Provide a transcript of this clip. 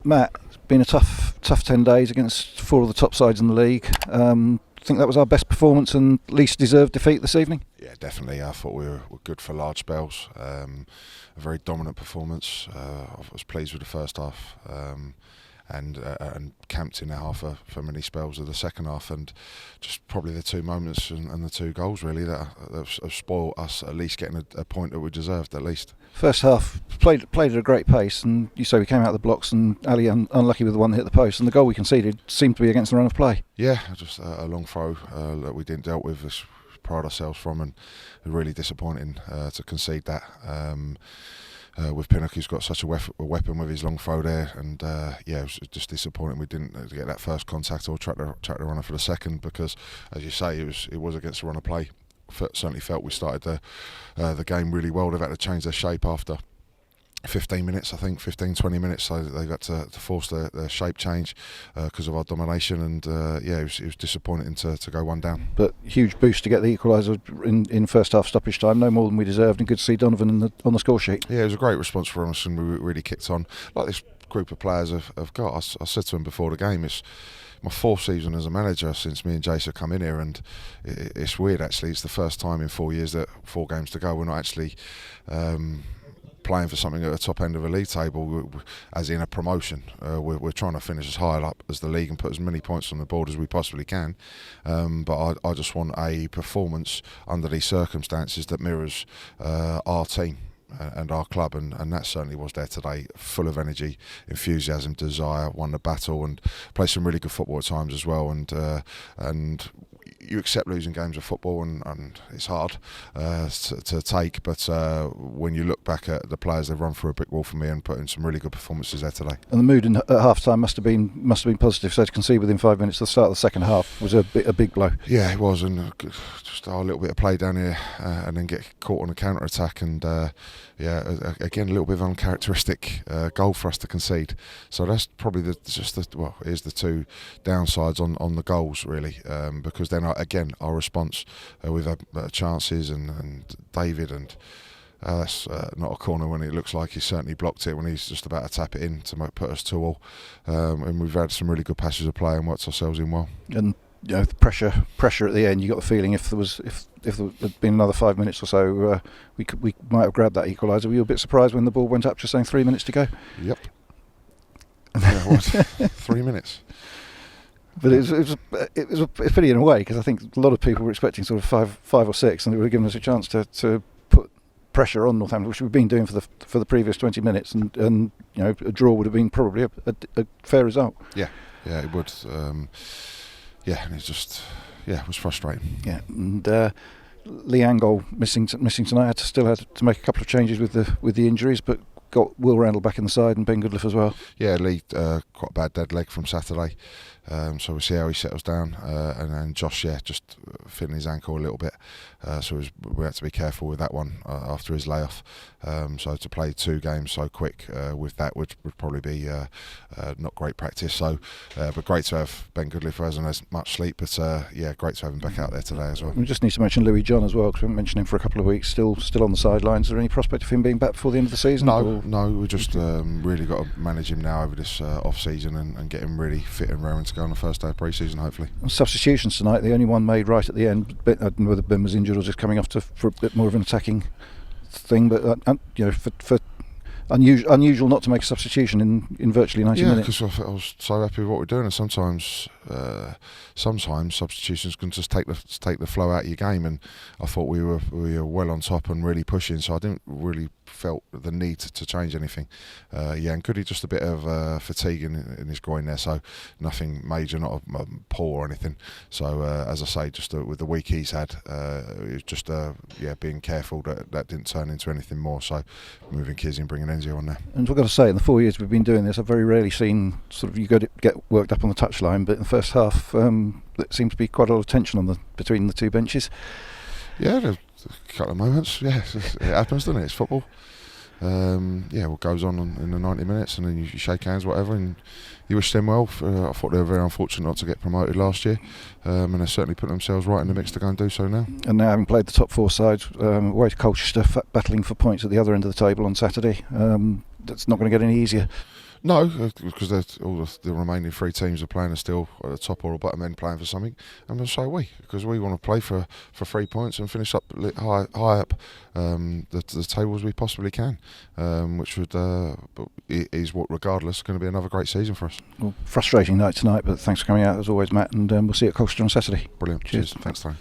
Matt, it's been a tough 10 days against four of the top sides in the league. Think that was our best performance and least deserved defeat this evening? Yeah, definitely. I thought we were good for large spells. A very dominant performance. I was pleased with the first half. And camped in our half for many spells of the second half, and just probably the two moments and the two goals really that have spoiled us at least getting a point that we deserved at least. First half played at a great pace, and you say we came out of the blocks, and Ali unlucky with the one that hit the post, and the goal we conceded seemed to be against the run of play. Yeah, just a long throw that we didn't dealt with. Pride ourselves from, and really disappointing to concede that. With Pinnock, who's got such a weapon with his long throw there, and it was just disappointing we didn't get that first contact or track the runner for the second, because, as you say, it was against the run of play. Certainly felt we started the game really well. They've had to change their shape after 15 minutes, I think, 15-20 minutes, so they've had to force their shape change because of our domination, and it was disappointing to go one down. But huge boost to get the equaliser in first half stoppage time, no more than we deserved, and good to see Donovan on the score sheet. Yeah, it was a great response from us, and we really kicked on like this group of players have got. I said to him before the game, it's my fourth season as a manager since me and Jace have come in here, and it's weird actually. It's the first time in 4 years that 4 games to go we're not actually playing for something at the top end of a league table, as in a promotion. We're trying to finish as high up as the league and put as many points on the board as we possibly can. But I just want a performance under these circumstances that mirrors our team and our club, and that certainly was there today. Full of energy, enthusiasm, desire, won the battle, and played some really good football at times as well. And you accept losing games of football, and it's hard to take, but when you look back at the players, they've run through a brick wall for me and put in some really good performances there today. And the mood at half time must have been positive, so to concede within 5 minutes at the start of the second half was a big blow. Yeah, it was, and just a little bit of play down here and then get caught on a counter attack, and again a little bit of uncharacteristic goal for us to concede. So that's probably here's the two downsides on the goals really, because then again our response, we've had chances, and David, and that's not a corner when it looks like he certainly blocked it when he's just about to tap it in to put us 2-2, and we've had some really good passes of play and worked ourselves in well. And the pressure at the end, you got the feeling if there had been another 5 minutes or so, we might have grabbed that equaliser. Were you a bit surprised when the ball went up, just saying 3 minutes to go? Yep. Yeah, it was 3 minutes. But it was a pity in a way, because I think a lot of people were expecting sort of five or six, and it would have given us a chance to put pressure on Northampton, which we've been doing for the previous 20 minutes, and a draw would have been probably a fair result. Yeah, it would. And it's just it was frustrating. Yeah, and Lee Angol missing tonight. Still had to make a couple of changes with the injuries, but got Will Randall back in the side and Ben Goodliff as well. Yeah, Lee quite a bad dead leg from Saturday, so we'll see how he settles down. And then Josh, just feeling his ankle a little bit, so we had to be careful with that one after his layoff. So to play 2 games so quick with that would probably be not great practice. So, but great to have Ben Goodliff, who hasn't had much sleep. But great to have him back out there today as well. We just need to mention Louis John as well, because we haven't mentioned him for a couple of weeks. Still on the sidelines. Is there any prospect of him being back before the end of the season? No, we just really got to manage him now over this off-season and get him really fit and raring to go on the first day of pre-season, hopefully. Substitutions tonight, the only one made right at the end. I don't know whether Ben was injured or just coming off for a bit more of an attacking thing, but for unusual not to make a substitution in virtually 90 minutes. Yeah, because I was so happy with what we're doing, and sometimes substitutions can just take the flow out of your game, and I thought we were well on top and really pushing, so I didn't really felt the need to change anything. And Goody just a bit of fatigue in his groin there, so nothing major, not a pull or anything. So as I say, just with the week he's had, it was just being careful that didn't turn into anything more. So moving Kizzy and bringing Enzio on there. And I've got to say, in the 4 years we've been doing this, I've very rarely seen sort of you get worked up on the touchline, but in the first half there seemed to be quite a lot of tension between the two benches. Yeah, there's a couple of moments. Yeah, it happens, doesn't it? It's football. What goes on in the 90 minutes, and then you shake hands, whatever, and you wish them well. I thought they were very unfortunate not to get promoted last year, and they're certainly putting themselves right in the mix to go and do so now. And now, having played the top 4 sides, away to Colchester, battling for points at the other end of the table on Saturday, that's not going to get any easier. No, because all the remaining 3 teams are playing are still at the top or bottom end playing for something, and so are we, because we want to play for 3 points and finish up high up the table as we possibly can, which would is what regardless going to be another great season for us. Well, frustrating night tonight, but thanks for coming out as always, Matt, and we'll see you at Colchester on Saturday. Brilliant. Cheers. Thanks, Tony.